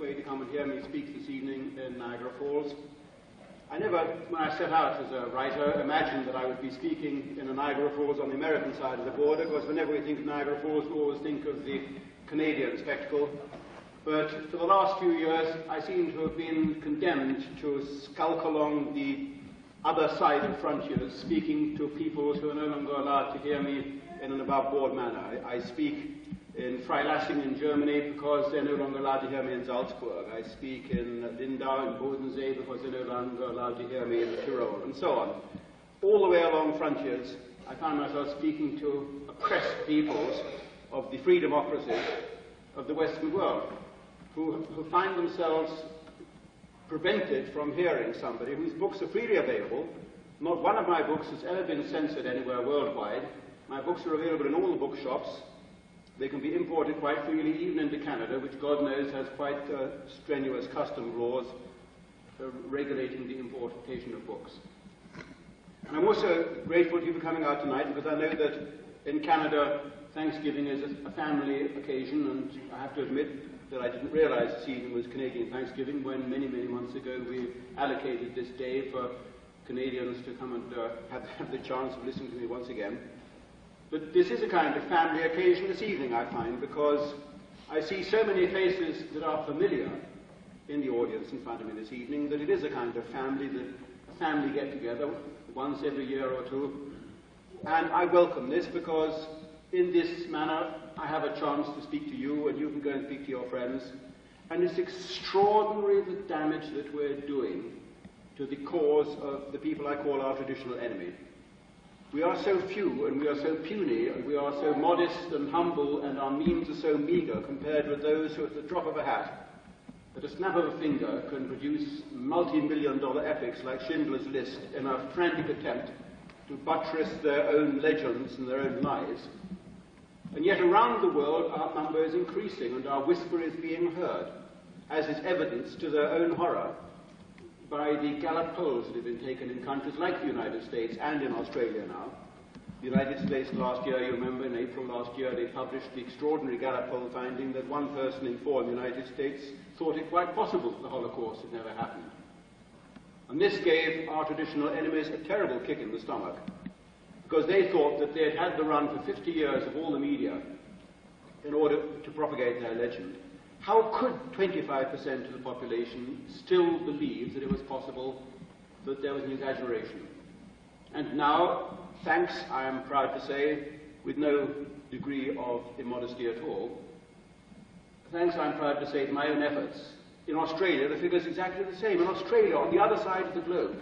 way to come and hear me speak this evening in Niagara Falls. I never, when I set out as a writer, imagined that I would be speaking in Niagara Falls on the American side of the border, because whenever we think of Niagara Falls, we always think of the Canadian spectacle. But for the last few years, I seem to have been condemned to skulk along the other side of frontiers, speaking to peoples who are no longer allowed to hear me in an above-board manner. I speak in Freilassing in Germany because they're no longer allowed to hear me in Salzburg. I speak in Lindau and Bodensee because they're no longer allowed to hear me in the Tyrol, and so on. All the way along frontiers, I find myself speaking to oppressed peoples of the free democracies of the Western world, who find themselves prevented from hearing somebody whose books are freely available. Not one of my books has ever been censored anywhere worldwide. My books are available in all the bookshops. They can be imported quite freely, even into Canada, which God knows has quite strenuous custom laws regulating the importation of books. And I'm also grateful to you for coming out tonight, because I know that in Canada, Thanksgiving is a family occasion, and I have to admit that I didn't realize this evening was Canadian Thanksgiving when many, many months ago we allocated this day for Canadians to come and have the chance of listening to me once again. But this is a kind of family occasion this evening, I find, because I see so many faces that are familiar in the audience in front of me this evening, that it is a kind of family, a family get-together once every year or two. And I welcome this, because in this manner I have a chance to speak to you, and you can go and speak to your friends. And it's extraordinary the damage that we're doing to the cause of the people I call our traditional enemy. We are so few, and we are so puny, and we are so modest and humble, and our means are so meagre compared with those who, at the drop of a hat, at a snap of a finger, can produce multi-million-dollar epics like Schindler's List in a frantic attempt to buttress their own legends and their own lies. And yet around the world our number is increasing, and our whisper is being heard, as is evidenced to their own horror by the Gallup polls that have been taken in countries like the United States and in Australia now. The United States last year, you remember, in April last year, they published the extraordinary Gallup poll finding that 1 person in 4 in the United States thought it quite possible that the Holocaust had never happened. And this gave our traditional enemies a terrible kick in the stomach, because they thought that they had had the run for 50 years of all the media in order to propagate their legend. How could 25% of the population still believe that it was possible that there was an exaggeration? And now, thanks, I am proud to say, with no degree of immodesty at all, thanks, I'm proud to say, to my own efforts, in Australia the figure is exactly the same. In Australia, on the other side of the globe,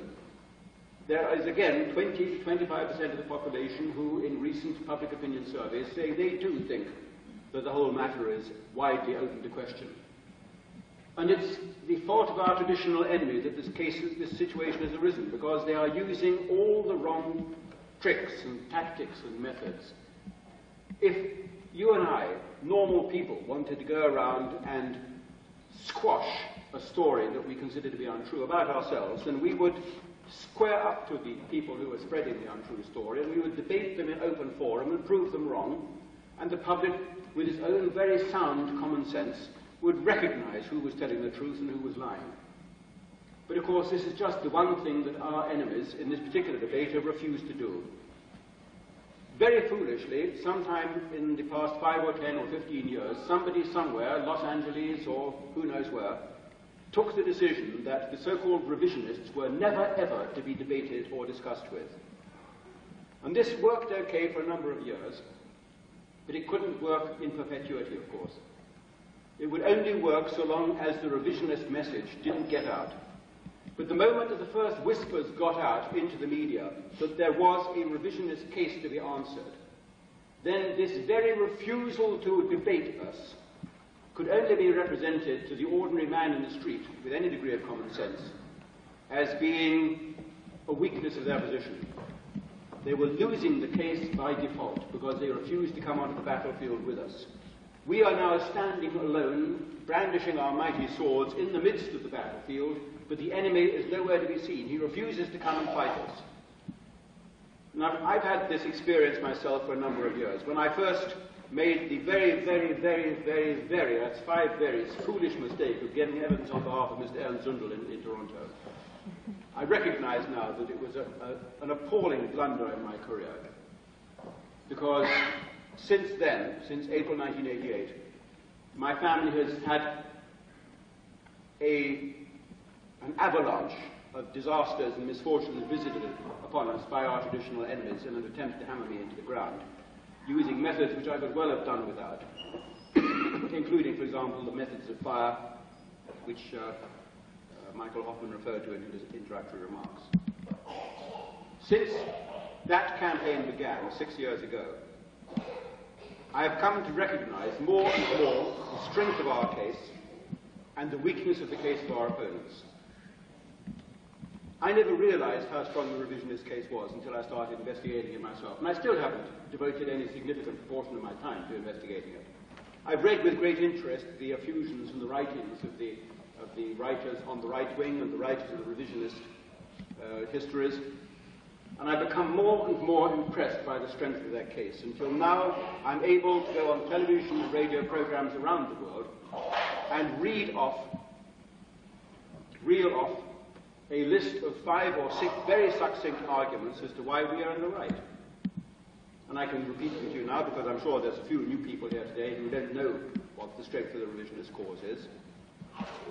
there is again 20–25% of the population who, in recent public opinion surveys, say they do think that the whole matter is widely open to question. And it's the fault of our traditional enemies that this situation has arisen, because they are using all the wrong tricks and tactics and methods. If you and I, normal people, wanted to go around and squash a story that we consider to be untrue about ourselves, then we would square up to the people who are spreading the untrue story, and we would debate them in open forum and prove them wrong, and the public, with its own very sound common sense, would recognize who was telling the truth and who was lying. But of course, this is just the one thing that our enemies in this particular debate have refused to do. Very foolishly, sometime in the past 5 or 10 or 15 years, somebody somewhere, Los Angeles or who knows where, took the decision that the so-called revisionists were never ever to be debated or discussed with. And this worked okay for a number of years, but it couldn't work in perpetuity, of course. It would only work so long as the revisionist message didn't get out. But the moment that the first whispers got out into the media that there was a revisionist case to be answered, then this very refusal to debate us could only be represented to the ordinary man in the street with any degree of common sense as being a weakness of their position. They were losing the case by default because they refused to come onto the battlefield with us. We are now standing alone, brandishing our mighty swords in the midst of the battlefield, but the enemy is nowhere to be seen. He refuses to come and fight us. Now, I've had this experience myself for a number of years. When I first made the very, that's 5 veries, foolish mistake of getting evidence on behalf of Mr. Ernst Zundel in Toronto, I recognize now that it was an appalling blunder in my career. Because since then, since April 1988, my family has had an avalanche of disasters and misfortunes visited upon us by our traditional enemies in an attempt to hammer me into the ground, using methods which I could well have done without, including, for example, the methods of fire, which Michael Hoffman referred to in his introductory remarks. Since that campaign began 6 years ago, I have come to recognize more and more the strength of our case and the weakness of the case of our opponents. I never realized how strong the revisionist case was until I started investigating it myself, and I still haven't devoted any significant proportion of my time to investigating it. I've read with great interest the effusions and the writings of the writers on the right wing and the writers of the revisionist histories, and I've become more and more impressed by the strength of their case. Until now, I'm able to go on television and radio programs around the world and reel off a list of 5 or 6 very succinct arguments as to why we are in the right. And I can repeat them to you now because I'm sure there's a few new people here today who don't know what the strength of the revisionist cause is.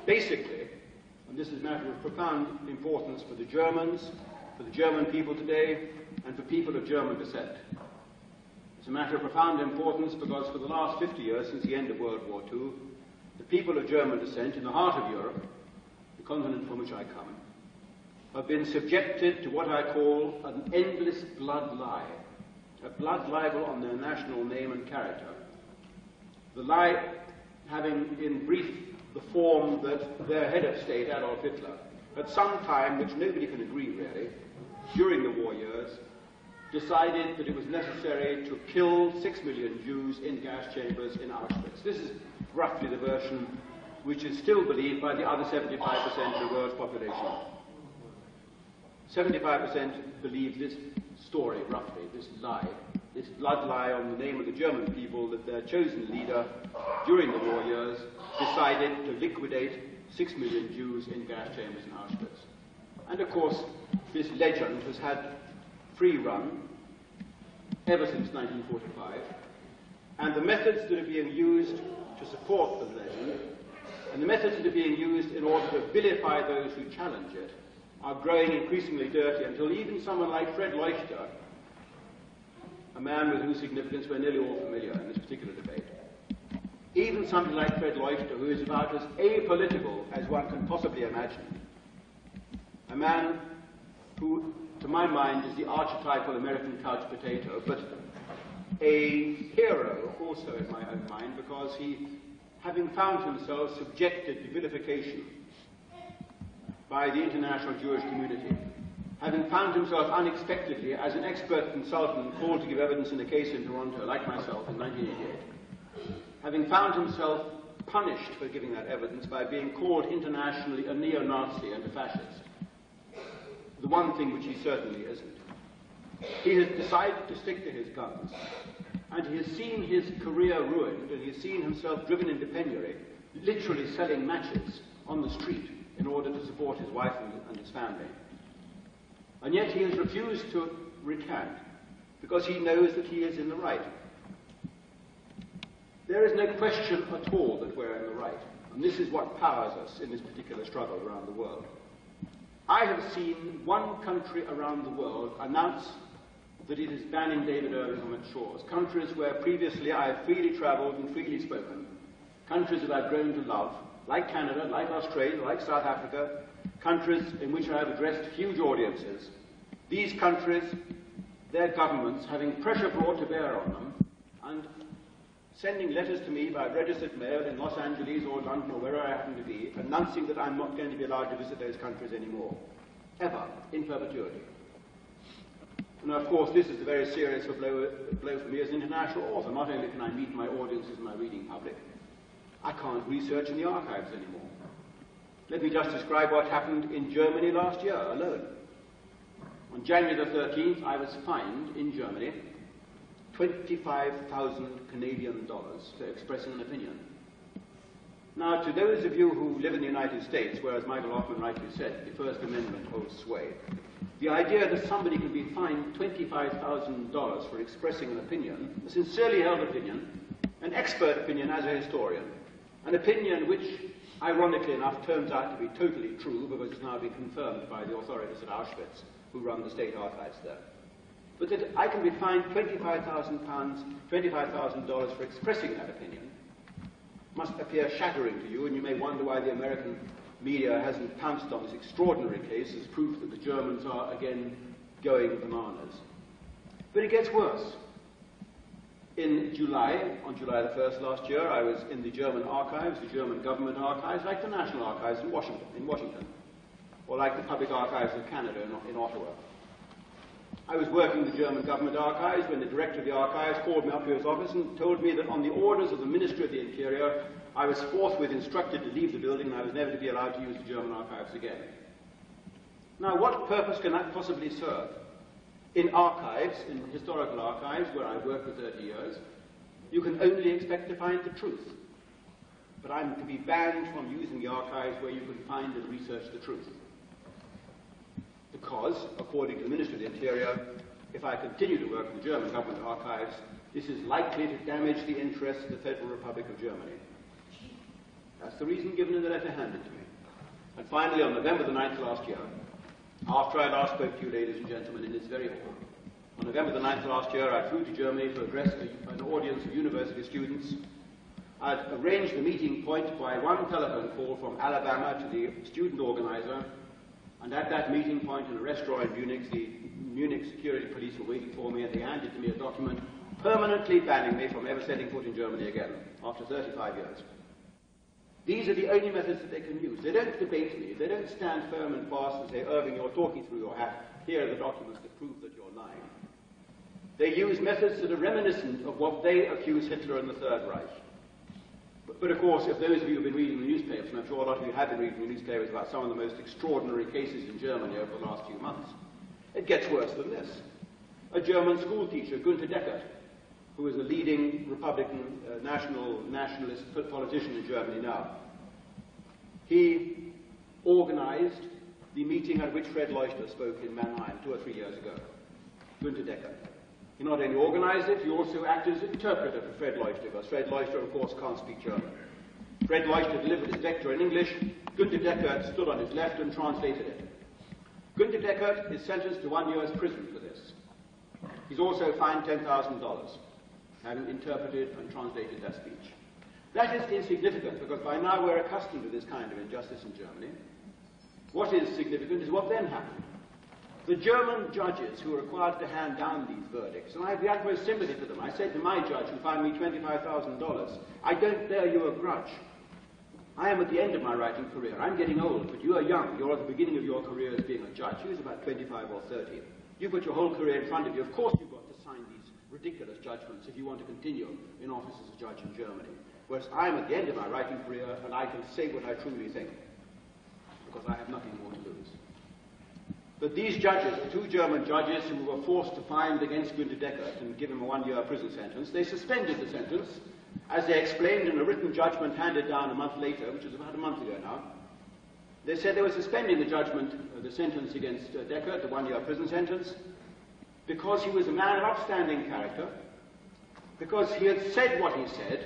Basically, and this is a matter of profound importance for the Germans, for the German people today, and for people of German descent. It's a matter of profound importance because for the last 50 years, since the end of World War II, the people of German descent in the heart of Europe, the continent from which I come, have been subjected to what I call an endless blood lie, a blood libel on their national name and character. The lie having, in brief, the form that their head of state, Adolf Hitler, at some time, which nobody can agree really, during the war years, decided that it was necessary to kill 6 million Jews in gas chambers in Auschwitz. This is roughly the version which is still believed by the other 75% of the world's population. 75% believe this story, roughly, this lie, this blood lie on the name of the German people that their chosen leader, during the war years, decided to liquidate 6 million Jews in gas chambers in Auschwitz. And of course, this legend has had free run ever since 1945, and the methods that are being used to support the legend, and the methods that are being used in order to vilify those who challenge it, are growing increasingly dirty until even someone like Fred Leuchter, a man with whose significance we're nearly all familiar in this particular debate, even something like Fred Leuchter, who is about as apolitical as one can possibly imagine, a man who, to my mind, is the archetypal American couch potato, but a hero also in my own mind, because he, having found himself subjected to vilification by the international Jewish community, having found himself unexpectedly as an expert consultant called to give evidence in a case in Toronto, like myself, in 1988, having found himself punished for giving that evidence by being called internationally a neo-Nazi and a fascist, the one thing which he certainly isn't, he has decided to stick to his guns, and he has seen his career ruined, and he has seen himself driven into penury, literally selling matches on the street in order to support his wife and his family. And yet he has refused to recant, because he knows that he is in the right. There is no question at all that we're in the right, and this is what powers us in this particular struggle around the world. I have seen one country around the world announce that it is banning David Irving from its shores, countries where previously I have freely travelled and freely spoken, countries that I've grown to love, like Canada, like Australia, like South Africa, countries in which I have addressed huge audiences. These countries, their governments, having pressure brought to bear on them, and sending letters to me by registered mail in Los Angeles or London or wherever I happen to be, announcing that I'm not going to be allowed to visit those countries anymore, ever, in perpetuity. And of course, this is a very serious blow for me as an international author. Not only can I meet my audiences and my reading public, I can't research in the archives anymore. Let me just describe what happened in Germany last year alone. On January the 13th, I was fined in Germany 25,000 Canadian dollars for expressing an opinion. Now, to those of you who live in the United States, whereas Michael Hoffman rightly said, the First Amendment holds sway, the idea that somebody can be fined $25,000 for expressing an opinion, a sincerely held opinion, an expert opinion as a historian, an opinion which, ironically enough, turns out to be totally true because it's now been confirmed by the authorities at Auschwitz, who run the state archives there. But that I can be fined $25,000 for expressing that opinion must appear shattering to you, and you may wonder why the American media hasn't pounced on this extraordinary case as proof that the Germans are again going bananas. But it gets worse. In July, on July the 1st last year, I was in the German archives, the German government archives, like the National Archives in Washington, or like the Public Archives of Canada in Ottawa. I was working in the German government archives when the director of the archives called me up to his office and told me that on the orders of the Ministry of the Interior, I was forthwith instructed to leave the building and I was never to be allowed to use the German archives again. Now, what purpose can that possibly serve? In archives, in historical archives, where I've worked for 30 years, you can only expect to find the truth. But I'm to be banned from using the archives where you can find and research the truth. Because, according to the Ministry of the Interior, if I continue to work in the German government archives, this is likely to damage the interests of the Federal Republic of Germany. That's the reason given in the letter handed to me. And finally, on November the 9th last year, after I last spoke to you, ladies and gentlemen, in this very hall, on November the 9th last year, I flew to Germany to address an audience of university students. I'd arranged the meeting point by one telephone call from Alabama to the student organizer, and at that meeting point in a restaurant in Munich, the Munich security police were waiting for me, and they handed to me a document permanently banning me from ever setting foot in Germany again, after 35 years. These are the only methods that they can use. They don't debate me. They don't stand firm and fast and say, Irving, you're talking through your hat. Here are the documents that prove that you're lying. They use methods that are reminiscent of what they accuse Hitler and the Third Reich. But of course, if those of you who have been reading the newspapers, and I'm sure a lot of you have been reading the newspapers about some of the most extraordinary cases in Germany over the last few months, it gets worse than this. A German school teacher, Günther Deckert, who is a leading Republican nationalist politician in Germany now, he organized the meeting at which Fred Leuchter spoke in Mannheim 2 or 3 years ago. Günther Deckert. He not only organized it, he also acted as interpreter for Fred Leuchter, because Fred Leuchter, of course, can't speak German. Fred Leuchter delivered his lecture in English. Günther Deckert stood on his left and translated it. Günther Deckert is sentenced to 1 year's prison for this. He's also fined $10,000, having interpreted and translated that speech. That is insignificant, because by now we're accustomed to this kind of injustice in Germany. What is significant is what then happened. The German judges who were required to hand down these verdicts, and I have the utmost sympathy for them. I said to my judge who fined me $25,000, I don't bear you a grudge. I am at the end of my writing career. I'm getting old, but you are young. You're at the beginning of your career as being a judge. He was about 25 or 30. You've got your whole career in front of you. Of course you've got to sign these ridiculous judgments if you want to continue in office as a judge in Germany. Whereas I'm at the end of my writing career, and I can say what I truly think, because I have nothing more to lose. But these judges, the 2 German judges who were forced to find against Günther Deckert and give him a 1-year prison sentence, they suspended the sentence, as they explained in a written judgment handed down a month later, which was about a month ago now. They said they were suspending the judgment, the sentence against Deckert, the 1-year prison sentence, because he was a man of upstanding character, because he had said what he said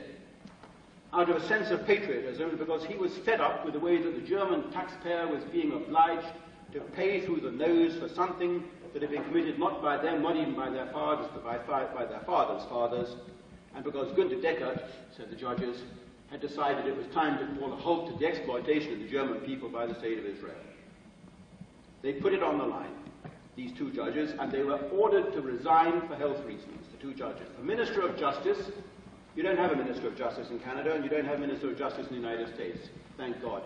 out of a sense of patriotism, because he was fed up with the way that the German taxpayer was being obliged to pay through the nose for something that had been committed not by them, not even by their fathers, but by their fathers' fathers, and because Günther Deckert, said the judges, had decided it was time to call a halt to the exploitation of the German people by the state of Israel. They put it on the line, these 2 judges, and they were ordered to resign for health reasons, the 2 judges. The Minister of Justice, you don't have a Minister of Justice in Canada, and you don't have a Minister of Justice in the United States, thank God.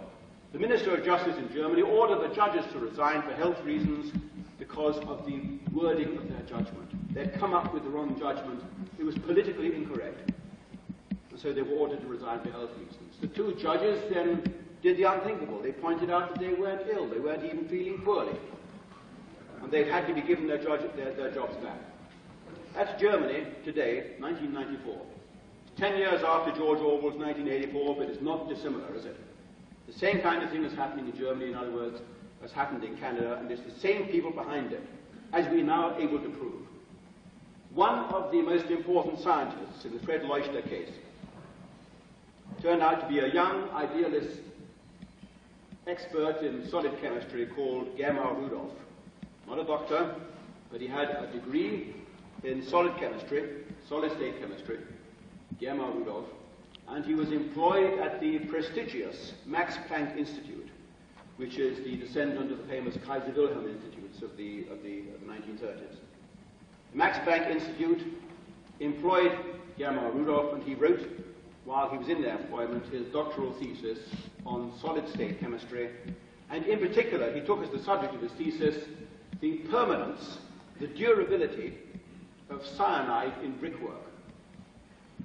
The Minister of Justice in Germany ordered the judges to resign for health reasons because of the wording of their judgment. They'd come up with the wrong judgment. It was politically incorrect. And so they were ordered to resign for health reasons. The 2 judges then did the unthinkable. They pointed out that they weren't ill. They weren't even feeling poorly. and they've had to be given their jobs back. That's Germany today, 1994. 10 years after George Orwell's 1984, but it's not dissimilar, is it? The same kind of thing is happening in Germany, in other words, has happened in Canada, and it's the same people behind it, as we are now able to prove. One of the most important scientists in the Fred Leuchter case turned out to be a young, idealist expert in solid chemistry called Germar Rudolph. Not a doctor, but he had a degree in solid chemistry, solid-state chemistry, Germar Rudolph, and he was employed at the prestigious Max Planck Institute, which is the descendant of the famous Kaiser Wilhelm Institutes of the 1930s. The Max Planck Institute employed Germar Rudolph, and he wrote, while he was in their employment, his doctoral thesis on solid-state chemistry, and in particular, he took as the subject of his thesis the permanence, the durability of cyanide in brickwork.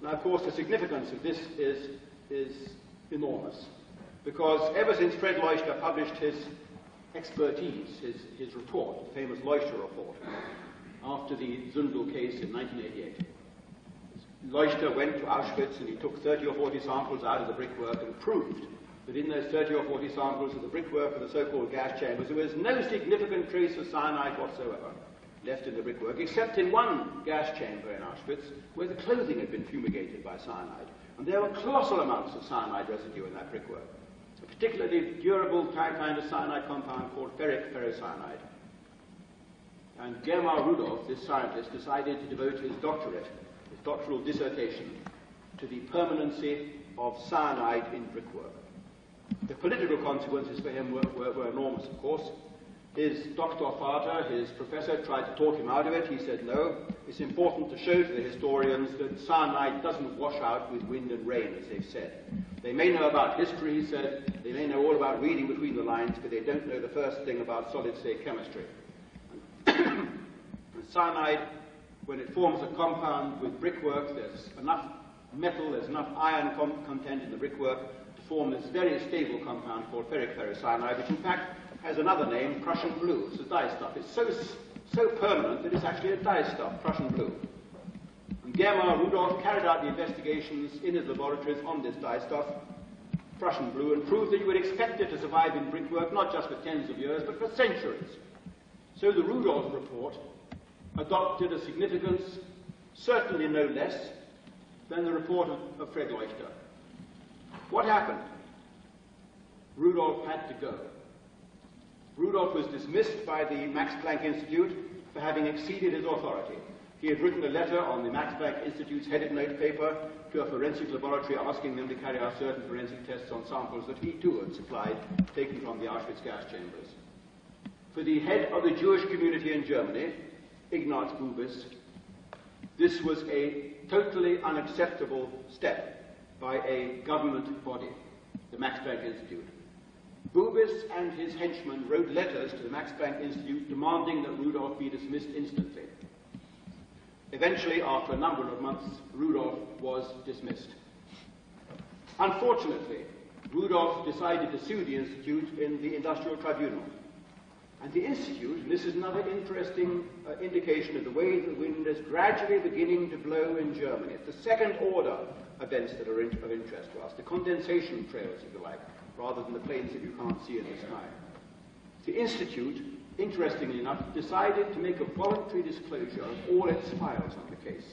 Now, of course, the significance of this is enormous, because ever since Fred Leuchter published his expertise, his report, the famous Leuchter report, after the Zundel case in 1988, Leuchter went to Auschwitz and he took 30 or 40 samples out of the brickwork and proved that in those 30 or 40 samples of the brickwork and the so-called gas chambers, there was no significant trace of cyanide whatsoever left in the brickwork, except in one gas chamber in Auschwitz, where the clothing had been fumigated by cyanide. And there were colossal amounts of cyanide residue in that brickwork, a particularly durable kind of cyanide compound called ferric ferrocyanide. And Germar Rudolph, this scientist, decided to devote his doctorate, his doctoral dissertation, to the permanency of cyanide in brickwork. The political consequences for him were enormous, of course. His doctor father, his professor, tried to talk him out of it. He said, no, it's important to show to the historians that cyanide doesn't wash out with wind and rain, as they've said. They may know about history, he said, they may know all about reading between the lines, but they don't know the first thing about solid-state chemistry. And cyanide, when it forms a compound with brickwork, there's enough metal, there's enough iron content in the brickwork to form this very stable compound called ferric ferrocyanide, which in fact has another name, Prussian blue. It's a dyestuff. It's so permanent that it's actually a dyestuff, Prussian blue. And Germar Rudolph carried out the investigations in his laboratories on this dyestuff, Prussian blue, and proved that you would expect it to survive in brickwork not just for tens of years, but for centuries. So the Rudolph report adopted a significance certainly no less than the report of Fred Leuchter. What happened? Rudolph had to go. Rudolph was dismissed by the Max Planck Institute for having exceeded his authority. He had written a letter on the Max Planck Institute's headed note paper to a forensic laboratory asking them to carry out certain forensic tests on samples that he too had supplied, taken from the Auschwitz gas chambers. For the head of the Jewish community in Germany, Ignaz Bubis, this was a totally unacceptable step by a government body, the Max Planck Institute. Bubis and his henchmen wrote letters to the Max Planck Institute demanding that Rudolph be dismissed instantly. Eventually, after a number of months, Rudolph was dismissed. Unfortunately, Rudolph decided to sue the Institute in the Industrial Tribunal. And the Institute, and this is another interesting indication of the way the wind is gradually beginning to blow in Germany. It's the second order events that are of interest to us, the condensation trails, if you like, rather than the planes that you can't see in the sky. The Institute, interestingly enough, decided to make a voluntary disclosure of all its files on the case,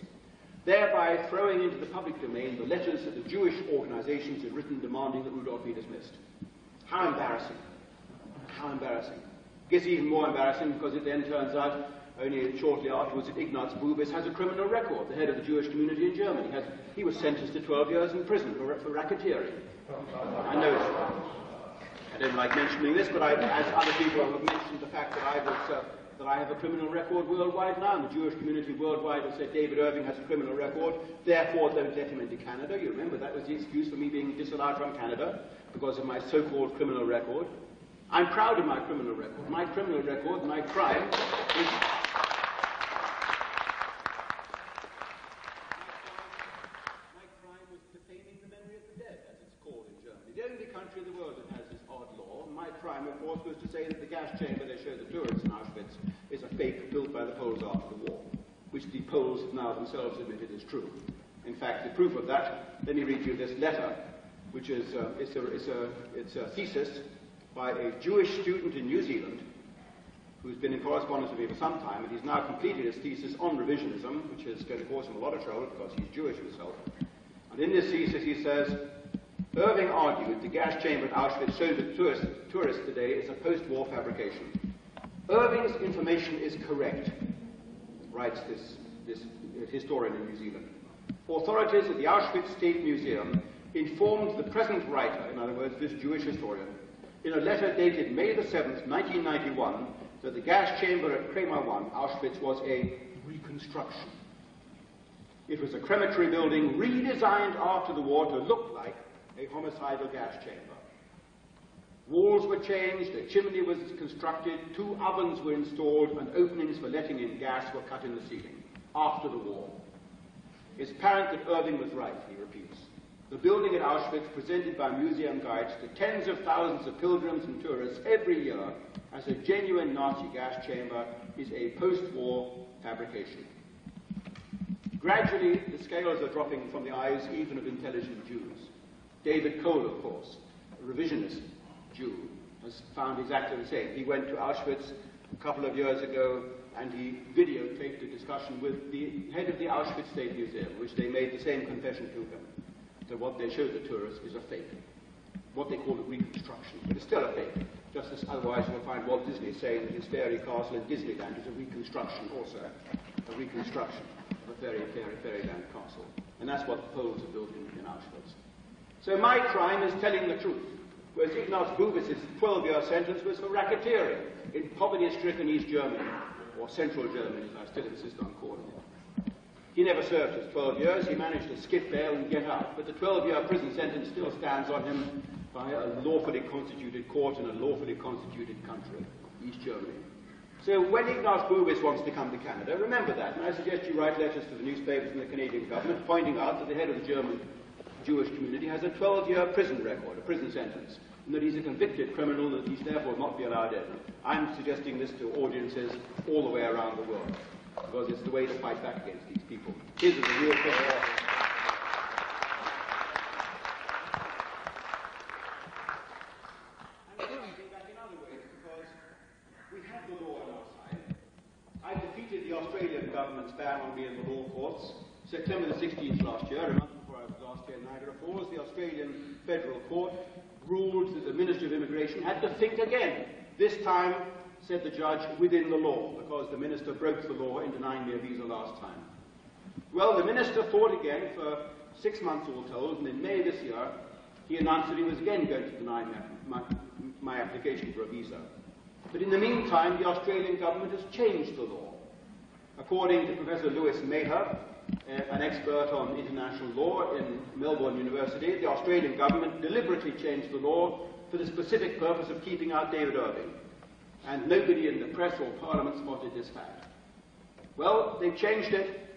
thereby throwing into the public domain the letters that the Jewish organizations had written demanding that Rudolph be dismissed. How embarrassing. How embarrassing. It gets even more embarrassing because it then turns out, only shortly afterwards, that Ignaz Bubis has a criminal record, the head of the Jewish community in Germany. He was sentenced to 12 years in prison for racketeering. I know I don't like mentioning this, but as other people have mentioned the fact that I have a criminal record worldwide now, and the Jewish community worldwide have said David Irving has a criminal record, therefore don't let him into Canada. You remember that was the excuse for me being disallowed from Canada because of my so-called criminal record. I'm proud of my criminal record. My criminal record, my crime, is... country in the world that has this odd law. My crime, of course, was to say that the gas chamber they showed the tourists in Auschwitz is a fake built by the Poles after the war, which the Poles have now themselves admitted is true. In fact, the proof of that, let me read you this letter, which is it's a thesis by a Jewish student in New Zealand who's been in correspondence with me for some time, and he's now completed his thesis on revisionism, which is going to cause him a lot of trouble because he's Jewish himself. And in this thesis he says, Irving argued the gas chamber at Auschwitz shown to tourists today is a post-war fabrication. Irving's information is correct, writes this historian in New Zealand. Authorities at the Auschwitz State Museum informed the present writer, in other words, this Jewish historian, in a letter dated May the 7th, 1991, that the gas chamber at Kramer 1, Auschwitz, was a reconstruction. It was a crematory building redesigned after the war to look like a homicidal gas chamber. Walls were changed, a chimney was constructed, 2 ovens were installed, and openings for letting in gas were cut in the ceiling after the war. It's apparent that Irving was right, he repeats. The building at Auschwitz, presented by museum guides to tens of thousands of pilgrims and tourists every year as a genuine Nazi gas chamber, is a post-war fabrication. Gradually, the scales are dropping from the eyes even of intelligent Jews. David Cole, of course, a revisionist Jew, has found exactly the same. He went to Auschwitz a couple of years ago and he videotaped a discussion with the head of the Auschwitz State Museum, which they made the same confession to him, that what they showed the tourists is a fake, what they call a reconstruction, but it's still a fake, just as otherwise you'll find Walt Disney saying that his fairy castle in Disneyland is a reconstruction also, a reconstruction of a fairyland castle. And that's what the Poles have built in Auschwitz. So my crime is telling the truth, whereas Ignaz Bubis' 12-year sentence was for racketeering in poverty-stricken East Germany, or Central Germany, as I still insist on calling it. He never served his 12 years, he managed to skip bail and get out, but the 12-year prison sentence still stands on him by a lawfully constituted court in a lawfully constituted country, East Germany. So when Ignaz Bubis wants to come to Canada, remember that, and I suggest you write letters to the newspapers and the Canadian government pointing out that the head of the German Jewish community has a 12-year prison record, a prison sentence, and that he's a convicted criminal, that he's therefore not be allowed in. I'm suggesting this to audiences all the way around the world, because it's the way to fight back against these people. His is a real question. And we can think back in other ways, because we have the law on our side. I defeated the Australian government's ban on me in the law courts, September the 16th last year, a month before I was last here in Niagara Falls. The Australian Federal Court ruled that the Minister of Immigration had to think again. This time, said the judge, within the law, because the minister broke the law in denying me a visa last time. Well, the minister fought again for 6 months all told, and in May this year, he announced that he was again going to deny my application for a visa. But in the meantime, the Australian government has changed the law. According to Professor Lewis Maher, an expert on international law in Melbourne University, the Australian government deliberately changed the law for the specific purpose of keeping out David Irving. And nobody in the press or Parliament spotted this fact. Well, they changed it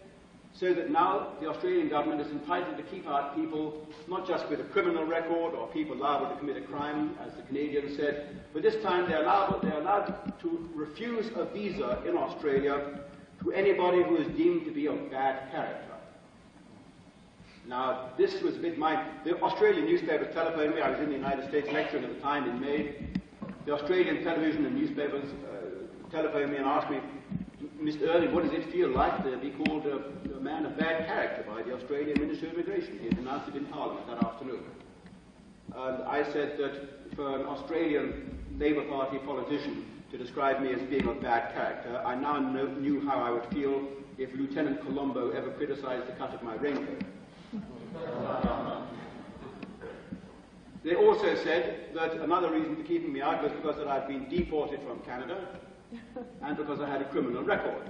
so that now the Australian government is entitled to keep out people not just with a criminal record or people liable to commit a crime, as the Canadians said, but this time they're allowed to refuse a visa in Australia to anybody who is deemed to be of bad character. Now, this was a bit the Australian newspapers telephoned me. I was in the United States lecturing at the time in May. The Australian television and newspapers telephoned me and asked me, Mr. Irving, what does it feel like to be called a man of bad character by the Australian Minister of Immigration? He had announced it in Parliament that afternoon. And I said that for an Australian Labour Party politician to describe me as being of bad character, I now knew how I would feel if Lieutenant Colombo ever criticised the cut of my raincoat. They also said that another reason for keeping me out was because that I'd been deported from Canada and because I had a criminal record.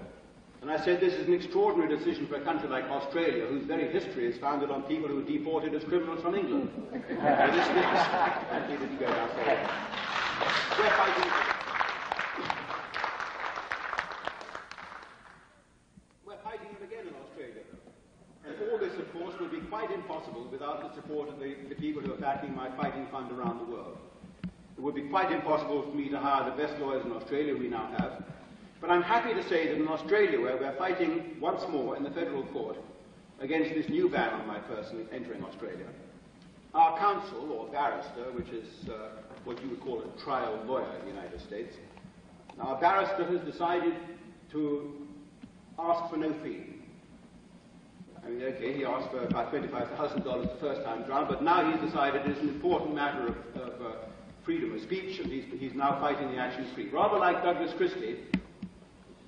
And I said this is an extraordinary decision for a country like Australia, whose very history is founded on people who were deported as criminals from England. This didn't go down so well. We're fighting him again in Australia. And all this, of course, would be quite impossible without the support of the people who are backing my fighting fund around the world. It would be quite impossible for me to hire the best lawyers in Australia we now have, But I'm happy to say that in Australia, where we're fighting once more in the federal court against this new ban on my person entering Australia, our counsel, or barrister, which is what you would call a trial lawyer in the United States, our barrister has decided to ask for no fee. I mean, okay, he asked for about $25,000 the first time round, but now he's decided it's an important matter of freedom of speech, and he's now fighting the action free. Rather like Douglas Christie,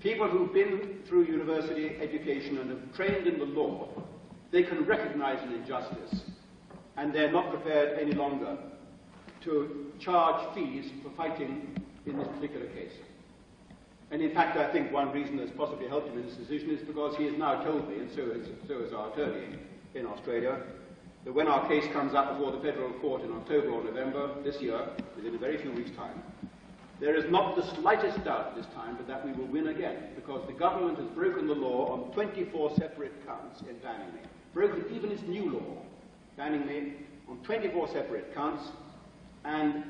people who've been through university education and have trained in the law, they can recognize an injustice, and they're not prepared any longer to charge fees for fighting in this particular case. And in fact, I think one reason that's possibly helped him in this decision is because he has now told me, and so is our attorney in Australia, that when our case comes up before the federal court in October or November this year, within a very few weeks' time, there is not the slightest doubt this time but that we will win again, because the government has broken the law on 24 separate counts in banning me. Broken even its new law, banning me on 24 separate counts, and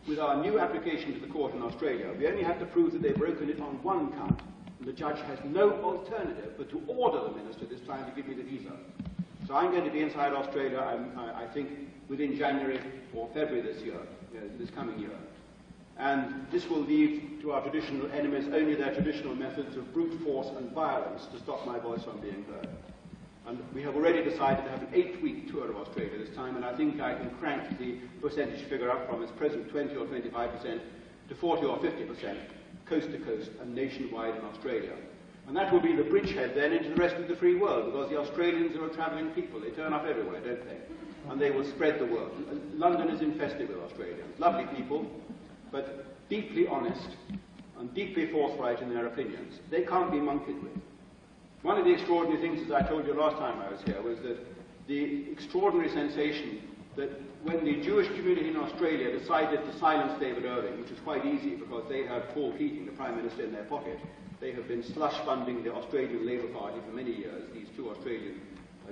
with our new application to the court in Australia, we only have to prove that they've broken it on one count, and the judge has no alternative but to order the minister this time to give me the visa. So I'm going to be inside Australia, I think, within January or February this year, this coming year. And this will leave to our traditional enemies only their traditional methods of brute force and violence to stop my voice from being heard. And we have already decided to have an 8-week tour of Australia this time, and I think I can crank the percentage figure up from its present 20 or 25% to 40 or 50%, coast to coast and nationwide in Australia. And that will be the bridgehead then into the rest of the free world, because the Australians are a travelling people. They turn up everywhere, don't they? And they will spread the word. London is infested with Australians. Lovely people, but deeply honest and deeply forthright in their opinions. They can't be monkeyed with. One of the extraordinary things, as I told you last time I was here, was that the extraordinary sensation that when the Jewish community in Australia decided to silence David Irving, which was quite easy because they had Paul Keating, the Prime Minister, in their pocket. They have been slush funding the Australian Labour Party for many years, these two Australian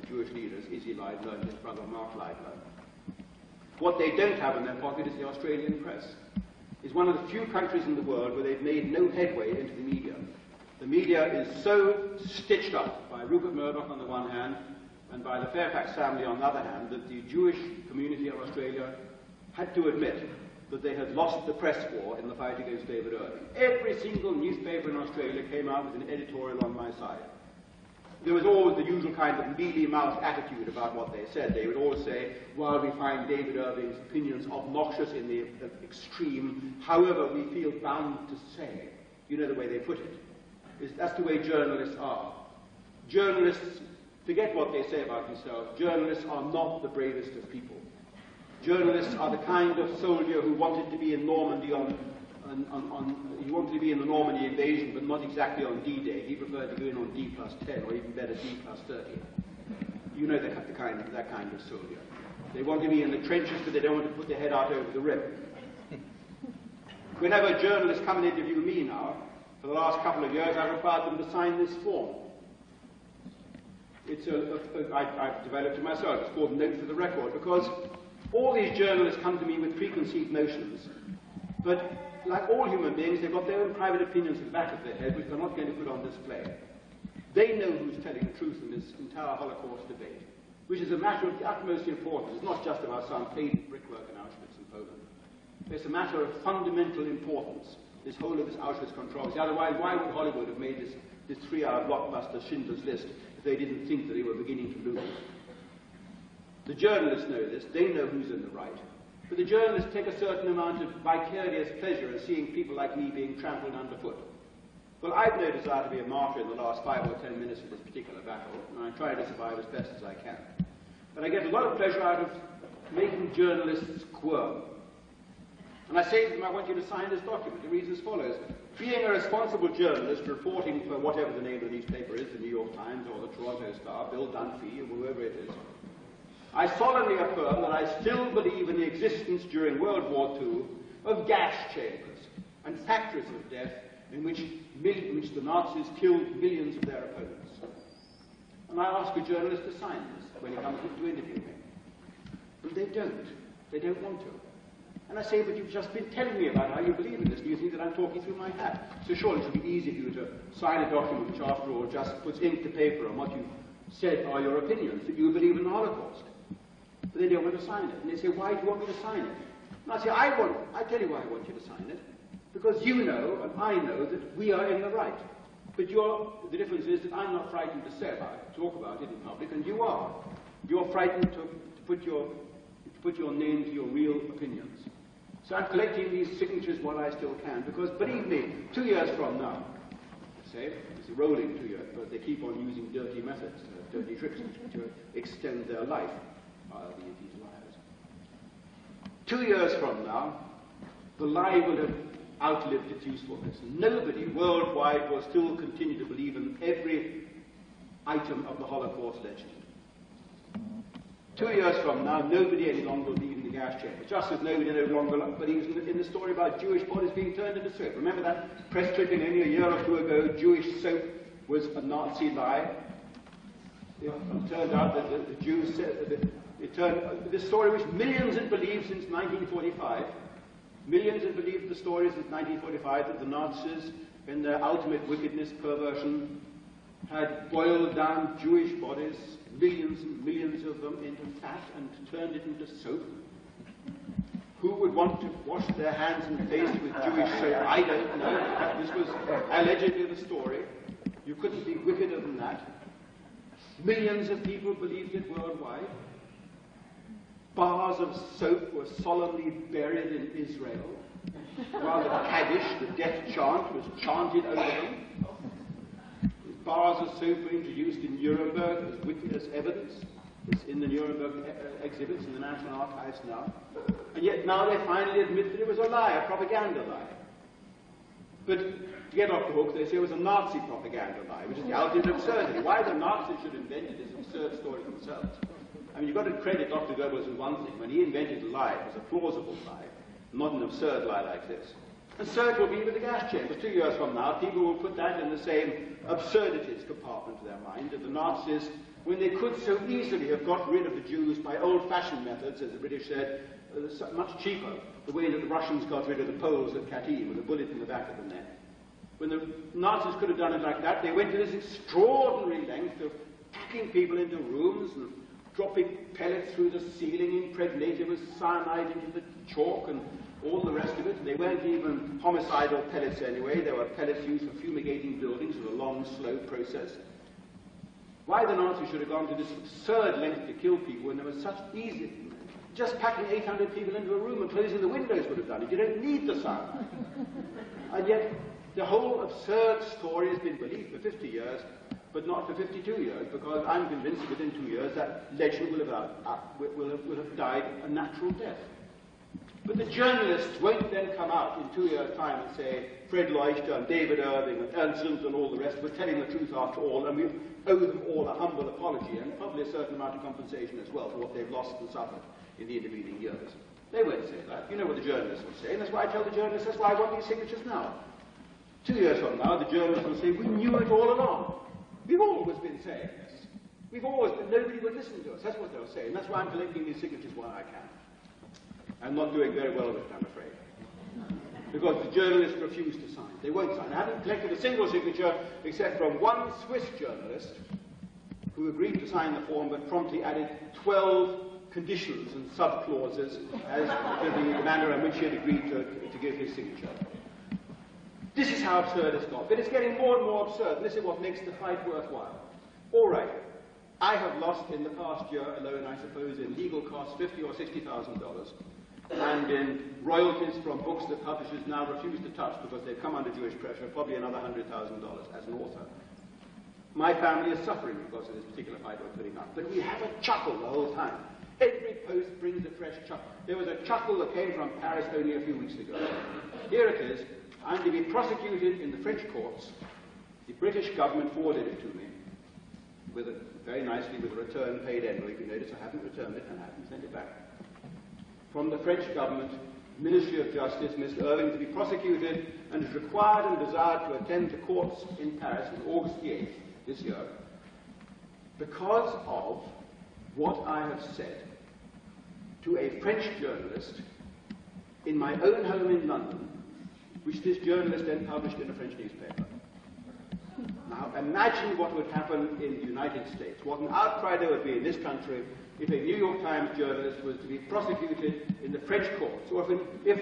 Jewish leaders, Izzy Leidler and his brother Mark Leidler. What they don't have in their pocket is the Australian press. It's one of the few countries in the world where they've made no headway into the media. The media is so stitched up by Rupert Murdoch on the one hand and by the Fairfax family on the other hand that the Jewish community of Australia had to admit that they had lost the press war in the fight against David Irving. Every single newspaper in Australia came out with an editorial on my side. There was always the usual kind of mealy-mouthed attitude about what they said. They would always say, while we find David Irving's opinions obnoxious in the extreme, however, we feel bound to say. You know the way they put it. That's the way journalists are. Journalists forget what they say about themselves. Journalists are not the bravest of people. Journalists are the kind of soldier who wanted to be in Normandy he wanted to be in the Normandy invasion, but not exactly on D-Day. He preferred to go in on D+10, or even better, D+30. You know that kind of soldier. They want to be in the trenches, but they don't want to put their head out over the rim. Whenever journalists come and interview me now, for the last couple of years, I've required them to sign this form. I've developed it myself. It's called Note for the Record, because all these journalists come to me with preconceived notions, but like all human beings, they've got their own private opinions at the back of their head, which they're not going to put on display. They know who's telling the truth in this entire Holocaust debate, which is a matter of the utmost importance. It's not just about some faded brickwork in Auschwitz and Poland. It's a matter of fundamental importance, this whole of this Auschwitz controversy. Otherwise, why would Hollywood have made this 3-hour blockbuster Schindler's List if they didn't think that they were beginning to lose? The journalists know this. They know who's in the right. But the journalists take a certain amount of vicarious pleasure in seeing people like me being trampled underfoot. Well, I've no desire to be a martyr in the last 5 or 10 minutes of this particular battle, and I try to survive as best as I can. But I get a lot of pleasure out of making journalists squirm. And I say to them, I want you to sign this document. It reads as follows. Being a responsible journalist reporting for whatever the name of the newspaper is, the New York Times or the Toronto Star, Bill Dunphy, or whoever it is, I solemnly affirm that I still believe in the existence during World War II of gas chambers and factories of death in which the Nazis killed millions of their opponents. And I ask a journalist to sign this when he comes to interview me. But they don't. They don't want to. And I say, but you've just been telling me about how you believe in this. Do you think that I'm talking through my hat? So surely it should be easy for you to sign a document which, after all, just puts ink to paper on what you've said are your opinions, that you believe in the Holocaust. But they don't want to sign it. And they say, why do you want me to sign it? And I say, I tell you why I want you to sign it. Because you know, and I know, that we are in the right. But the difference is that I'm not frightened to say about it, talk about it in public, and you are. You're frightened to put your name to your real opinions. So I'm collecting these signatures while I still can, because believe me, 2 years from now, say, it's a rolling 2 years, but they keep on using dirty methods, dirty tricks to extend their life, these liars. 2 years from now, the lie will have outlived its usefulness. Nobody worldwide will still continue to believe in every item of the Holocaust legend. 2 years from now, nobody any longer will believe in the gas chamber, just as nobody no longer believes in the story about Jewish bodies being turned into soap. Remember that press clipping only a year or two ago, Jewish soap was a Nazi lie? It turned out that the Jews said that this story which millions had believed since 1945, millions had believed the story since 1945 that the Nazis, in their ultimate wickedness, perversion, had boiled down Jewish bodies, millions and millions of them, into fat and turned it into soap. Who would want to wash their hands and face with Jewish soap? I don't know. This was allegedly the story. You couldn't be wickeder than that. Millions of people believed it worldwide. Bars of soap were solemnly buried in Israel, while the Kaddish, the death chant, was chanted over them. Bars of soap were introduced in Nuremberg as witness evidence. It's in the Nuremberg exhibits in the National Archives now. And yet now they finally admit that it was a lie, a propaganda lie. But to get off the hook, they say it was a Nazi propaganda lie, which is the ultimate absurdity. Why the Nazis should invent it is an absurd story themselves. I mean, you've got to credit Dr. Goebbels with one thing. When he invented a lie, it was a plausible lie, not an absurd lie like this. And so it will be with the gas chamber. 2 years from now, people will put that in the same absurdities compartment of their mind, that the Nazis, when they could so easily have got rid of the Jews by old-fashioned methods, as the British said, much cheaper, the way that the Russians got rid of the Poles at Katyn with a bullet in the back of the neck. When the Nazis could have done it like that, they went to this extraordinary length of packing people into rooms and dropping pellets through the ceiling, impregnated with cyanide into the chalk and all the rest of it. And they weren't even homicidal pellets anyway. They were pellets used for fumigating buildings with a long, slow process. Why the Nazis should have gone to this absurd length to kill people when there was such easy... Just packing 800 people into a room and closing the windows would have done it. You don't need the cyanide. And yet, the whole absurd story has been believed for 50 years, but not for 52 years, because I'm convinced within 2 years that legend will have died a natural death. But the journalists won't then come out in 2 years' time and say, Fred Leuchter and David Irving and Ernst and all the rest were telling the truth after all, and we owe them all a humble apology and probably a certain amount of compensation as well for what they've lost and suffered in the intervening years. They won't say that. You know what the journalists will say, and that's why I tell the journalists, that's why I want these signatures now. 2 years from now, the journalists will say, we knew it all along. We've always been saying this. We've always been, nobody would listen to us. That's what they'll say, and that's why I'm collecting these signatures while I can. I'm not doing very well with it, I'm afraid. Because the journalists refuse to sign. They won't sign. I haven't collected a single signature except from one Swiss journalist who agreed to sign the form but promptly added 12 conditions and sub-clauses as to the manner in which he had agreed to give his signature. This is how absurd it's got. But it's getting more and more absurd, and this is what makes the fight worthwhile. All right. I have lost in the past year alone, I suppose, in legal costs $50,000 or $60,000, and in royalties from books that publishers now refuse to touch because they've come under Jewish pressure, probably another $100,000 as an author. My family is suffering because of this particular fight we're putting up, but we have a chuckle the whole time. Every post brings a fresh chuckle. There was a chuckle that came from Paris only a few weeks ago. Here it is. I'm to be prosecuted in the French courts. The British government forwarded it to me, very nicely with a return paid envelope. You notice I haven't returned it and I haven't sent it back. From the French government, Ministry of Justice, Mr. Irving, to be prosecuted and is required and desired to attend the courts in Paris on August the 8th this year because of what I have said to a French journalist in my own home in London, which this journalist then published in a French newspaper. Now, imagine what would happen in the United States, what an outcry there would be in this country if a New York Times journalist was to be prosecuted in the French courts, or if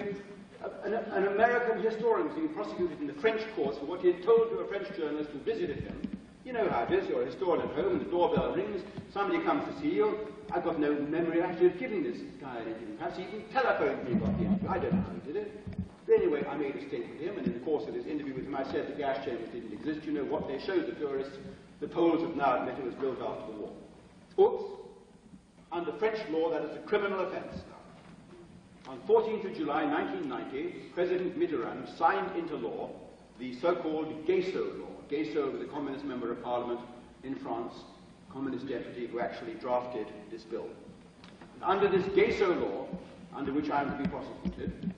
an American historian was being prosecuted in the French courts for what he had told to a French journalist who visited him. You know how it is, you're a historian at home, and the doorbell rings, somebody comes to see you. I've got no memory actually of giving this guy an interview. Perhaps he even telephoned me about the interview. I don't know how he did it. But anyway, I made a statement with him, and in the course of this interview with him, I said the gas chambers didn't exist. You know what they showed the tourists? The Poles have now admitted it was built after the war. Oops. Under French law, that is a criminal offence. On 14th of July 1990, President Mitterrand signed into law the so-called Guesso law. Guesso was a communist member of parliament in France, communist deputy who actually drafted this bill. And under this Guesso law, under which I am to be prosecuted,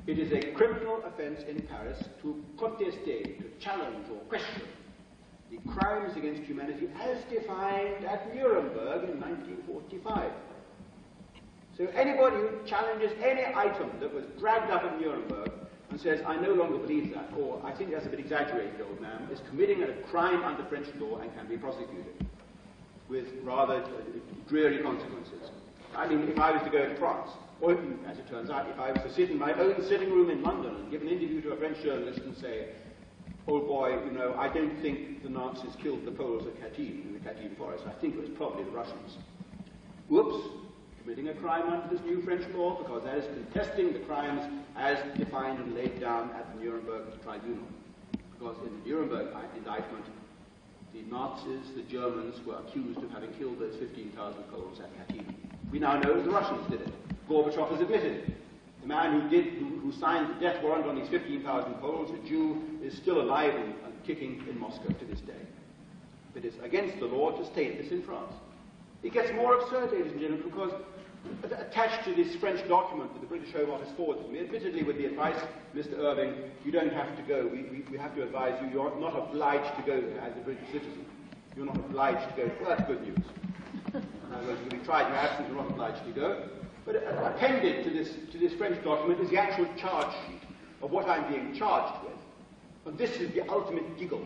it is a criminal offence in Paris to contester, to challenge or question the crimes against humanity as defined at Nuremberg in 1945. So anybody who challenges any item that was dragged up at Nuremberg and says, I no longer believe that, or I think that's a bit exaggerated, old man, is committing a crime under French law and can be prosecuted with rather dreary consequences. I mean, if I was to go to France, or as it turns out, if I was to sit in my own sitting room in London and give an interview to a French journalist and say, old boy, you know, I don't think the Nazis killed the Poles at Katyn, in the Katyn forest. I think it was probably the Russians. Whoops, committing a crime under this new French law, because that is contesting the crimes as defined and laid down at the Nuremberg tribunal. Because in the Nuremberg indictment, the Nazis, the Germans, were accused of having killed those 15,000 Poles at Katyn. We now know the Russians did it. Gorbachev has admitted it. The man who signed the death warrant on these 15,000 Poles, a Jew, is still alive and kicking in Moscow to this day. It is against the law to state this in France. It gets more absurd, ladies and gentlemen, because attached to this French document that the British Home Office forwarded to me, admittedly with the advice, Mr. Irving, you don't have to go. We have to advise you. You're not obliged to go as a British citizen. You're not obliged to go. Well, that's good news. In other words, you'll be tried in your absence, you're not obliged to go. But appended to this French document is the actual charge sheet of what I'm being charged with. And this is the ultimate giggle,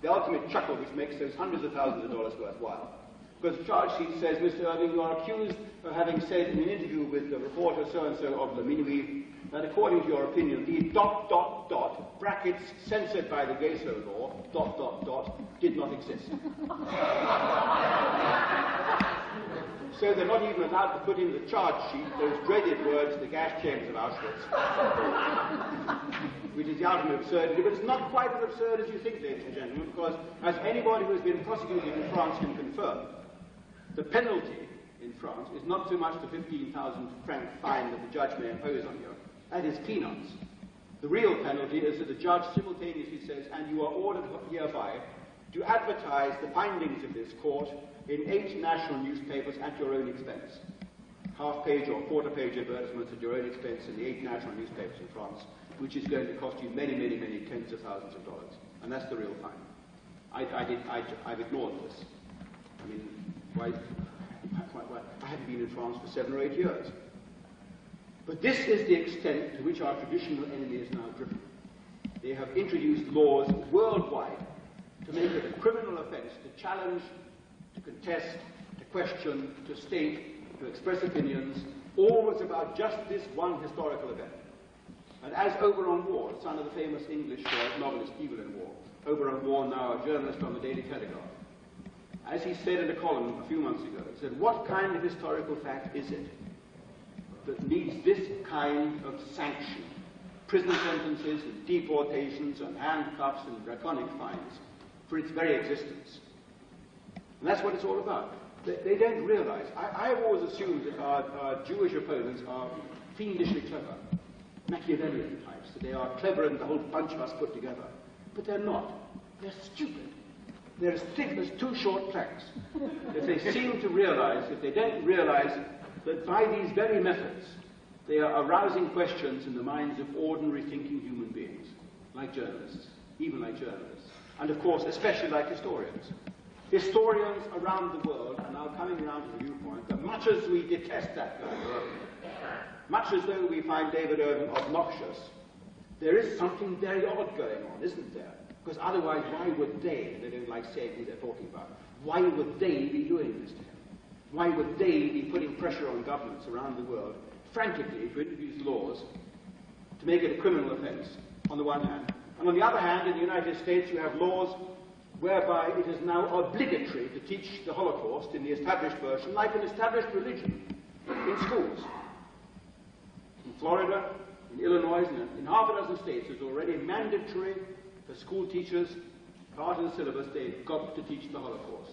the ultimate chuckle which makes those hundreds of thousands of dollars worthwhile. Because the charge sheet says, Mr. Irving, you are accused of having said in an interview with the reporter so-and-so of Le Minuit that according to your opinion, the ... brackets censored by the Guesso law, ... did not exist. So they're not even allowed to put in the charge sheet those dreaded words, the gas chambers of Auschwitz, which is the ultimate absurdity. But it's not quite as absurd as you think, ladies and gentlemen, because as anybody who has been prosecuted in France can confirm, the penalty in France is not so much the 15,000 franc fine that the judge may impose on you. That is peanuts. The real penalty is that the judge simultaneously says, and you are ordered hereby to advertise the findings of this court in 8 national newspapers at your own expense. Half-page or quarter-page advertisements at your own expense in the 8 national newspapers in France, which is going to cost you many, many, many tens of thousands of dollars. And that's the real fine. I've ignored this. I mean, why? I haven't been in France for 7 or 8 years. But this is the extent to which our traditional enemy is now driven. They have introduced laws worldwide to make it a criminal offence to challenge, to contest, to question, to state, to express opinions, always about just this one historical event. And as Oberon Waugh, son of the famous English novelist Evelyn Waugh, Oberon Waugh, now a journalist on the Daily Telegraph, as he said in a column a few months ago, he said, what kind of historical fact is it that needs this kind of sanction? Prison sentences and deportations and handcuffs and draconic fines for its very existence. And that's what it's all about. They don't realize. I've always assumed that our Jewish opponents are fiendishly clever, Machiavellian types, that they are cleverer than the whole bunch of us put together. But they're not. They're stupid. They're as thick as 2 short planks. If they seem to realize, if they don't realize that by these very methods, they are arousing questions in the minds of ordinary thinking human beings, like journalists, even like journalists, and of course, especially like historians. Historians around the world are now coming around to the viewpoint that much as we detest that guy, Much as though we find David Irving obnoxious, there is something very odd going on, isn't there? Because otherwise, why would they, and they don't like saying who they're talking about, why would they be doing this to him? Why would they be putting pressure on governments around the world, frantically, to introduce laws to make it a criminal offense, on the one hand? And on the other hand, in the United States, you have laws whereby it is now obligatory to teach the Holocaust in the established version, like an established religion, in schools. In Florida, in Illinois, and in half a dozen states, it's already mandatory for school teachers, part of the syllabus, they've got to teach the Holocaust.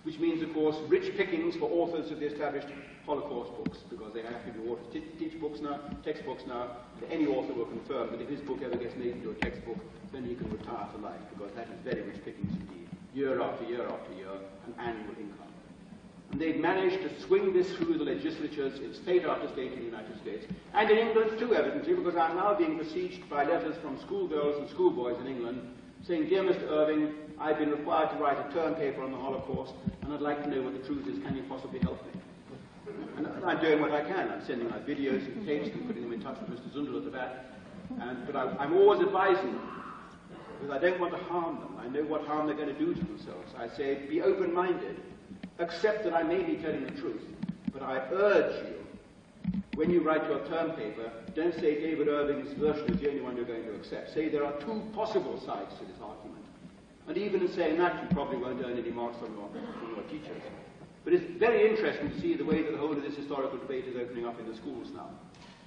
Which means, of course, rich pickings for authors of the established Holocaust books, because they have to be teach books now, textbooks now, and any author will confirm that if his book ever gets made into a textbook, then he can retire for life, because that is very rich pickings indeed, year after year after year, an annual income. And they've managed to swing this through the legislatures in state after state in the United States, and in England too, evidently, because I'm now being besieged by letters from schoolgirls and schoolboys in England saying, "Dear Mr. Irving, I've been required to write a term paper on the Holocaust, and I'd like to know what the truth is. Can you possibly help me?" And I'm doing what I can. I'm sending out videos and tapes and putting them in touch with Mr. Zundel at the back. But I'm always advising them, because I don't want to harm them. I know what harm they're going to do to themselves. I say, be open-minded, accept that I may be telling the truth, but I urge you, when you write your term paper, don't say David Irving's version is the only one you're going to accept. Say there are two possible sides to this argument. And even in saying that, you probably won't earn any marks from your teachers. But it's very interesting to see the way that the whole of this historical debate is opening up in the schools now.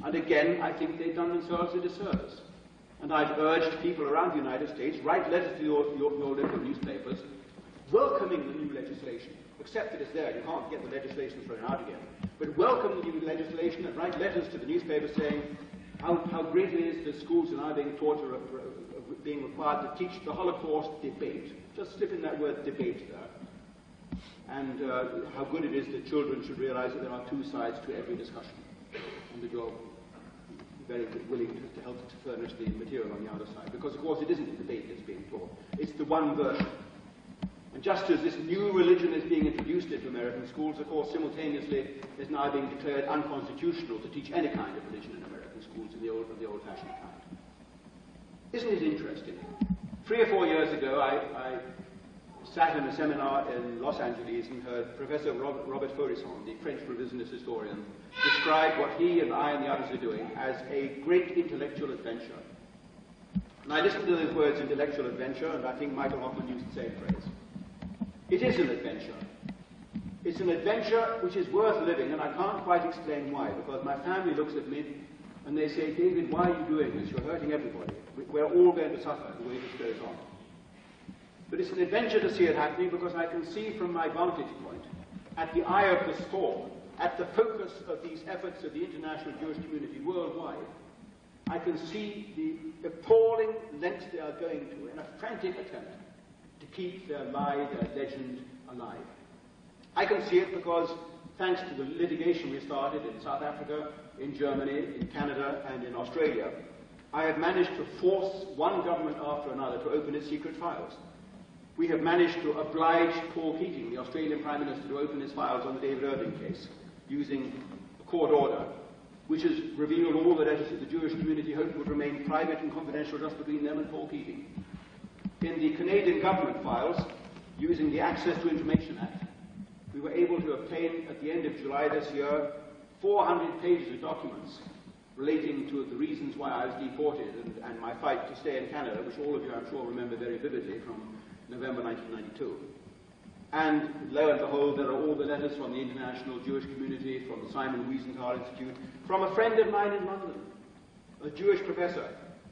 And again, I think they've done themselves a disservice. And I've urged people around the United States, write letters to your local newspapers, welcoming the new legislation. Except that it's there, you can't get the legislation thrown out again. But welcome the new legislation and write letters to the newspapers saying how great it is that schools are now being taught or being required to teach the Holocaust debate. Just slip in that word debate there. And how good it is that children should realize that there are two sides to every discussion. And that you're very willing to help to furnish the material on the other side. Because, of course, it isn't a debate that's being taught. It's the one version. And just as this new religion is being introduced into American schools, of course, simultaneously is now being declared unconstitutional to teach any kind of religion in American schools in the old-fashioned kind. Isn't it interesting? 3 or 4 years ago, I sat in a seminar in Los Angeles and heard Professor Robert Faurisson, the French revisionist historian, describe what he and I and the others are doing as a great intellectual adventure. And I listened to those words, intellectual adventure, and I think Michael Hoffman used the same phrase. It is an adventure. It's an adventure which is worth living, and I can't quite explain why, because my family looks at me and they say, "David, why are you doing this? You're hurting everybody. We're all going to suffer the way this goes on." But it's an adventure to see it happening, because I can see from my vantage point, at the eye of the storm, at the focus of these efforts of the international Jewish community worldwide, I can see the appalling lengths they are going to in a frantic attempt to keep their lie, their legend alive. I can see it because, thanks to the litigation we started in South Africa, in Germany, in Canada, and in Australia, I have managed to force one government after another to open its secret files. We have managed to oblige Paul Keating, the Australian Prime Minister, to open his files on the David Irving case, using a court order, which has revealed all the letters that the Jewish community hoped would remain private and confidential just between them and Paul Keating. In the Canadian government files, using the Access to Information Act, we were able to obtain, at the end of July this year, 400 pages of documents relating to the reasons why I was deported and my fight to stay in Canada, which all of you, I'm sure, remember very vividly from November 1992. And lo and behold, there are all the letters from the international Jewish community, from the Simon Wiesenthal Institute, from a friend of mine in London, a Jewish professor,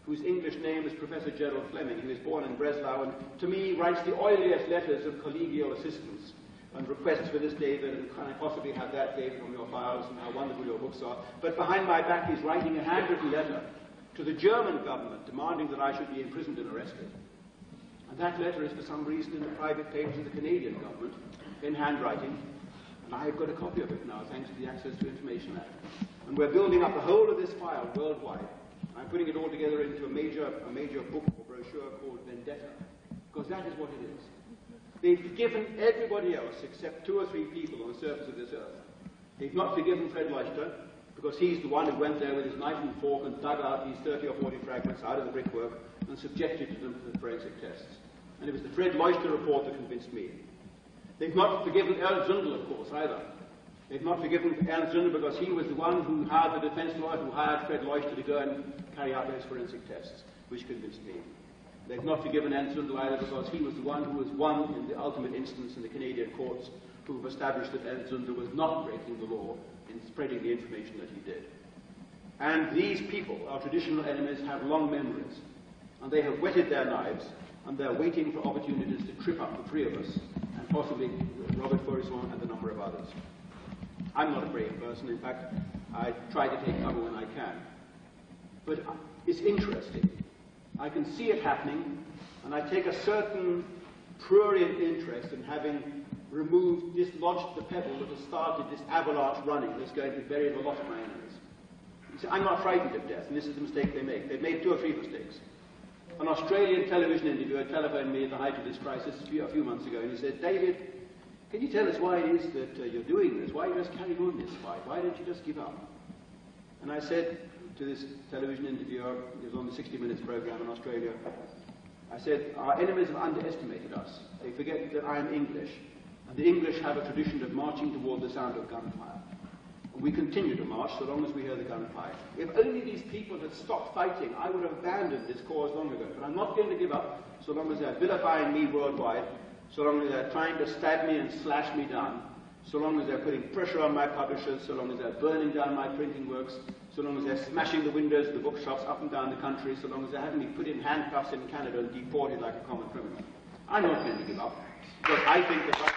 whose English name is Professor Gerald Fleming, who is born in Breslau, and to me writes the oiliest letters of collegial assistance and requests for this, David, and can I possibly have that, David, from your files, and how wonderful your books are. But behind my back he's writing a handwritten letter to the German government demanding that I should be imprisoned and arrested. And that letter is for some reason in the private papers of the Canadian government, in handwriting, and I've got a copy of it now, thanks to the Access to Information Act. And we're building up the whole of this file worldwide. I'm putting it all together into a major book or brochure called Vendetta, because that is what it is. They've forgiven everybody else except 2 or 3 people on the surface of this earth. They've not forgiven Fred Leuchter, because he's the one who went there with his knife and fork and dug out these 30 or 40 fragments out of the brickwork and subjected them to the forensic tests. And it was the Fred Leuchter report that convinced me. They've not forgiven Ernst Zundel, of course, either. They've not forgiven Ernst Zundel because he was the one who hired the defense lawyer who hired Fred Leuchter to go and carry out those forensic tests, which convinced me. They've not forgiven Ernst Zundel either because he was the one who was won in the ultimate instance in the Canadian courts, who have established that Ernst Zundel was not breaking the law in spreading the information that he did. And these people, our traditional enemies, have long memories, and they have whetted their knives, and they're waiting for opportunities to trip up the three of us, and possibly Robert Forisson and a number of others. I'm not a brave person. In fact, I try to take cover when I can. But it's interesting. I can see it happening, and I take a certain prurient interest in having removed, dislodged the pebble that has started this avalanche running that's going to bury a lot of my enemies. You see, I'm not frightened of death, and this is the mistake they make. They've made 2 or 3 mistakes. An Australian television interviewer telephoned me at the height of this crisis a few months ago, and he said, "David, can you tell us why it is that you're doing this? Why are you just carrying on this fight? Why don't you just give up?" And I said to this television interviewer, he was on the 60 Minutes program in Australia, I said, "Our enemies have underestimated us. They forget that I am English, and the English have a tradition of marching toward the sound of gunfire. And we continue to march so long as we hear the gunfire. If only these people had stopped fighting, I would have abandoned this cause long ago. But I'm not going to give up so long as they're vilifying me worldwide, so long as they're trying to stab me and slash me down, so long as they're putting pressure on my publishers, so long as they're burning down my printing works, so long as they're smashing the windows of the bookshops up and down the country, so long as they're having me put in handcuffs in Canada and deported like a common criminal. I'm not going to give up, because I think that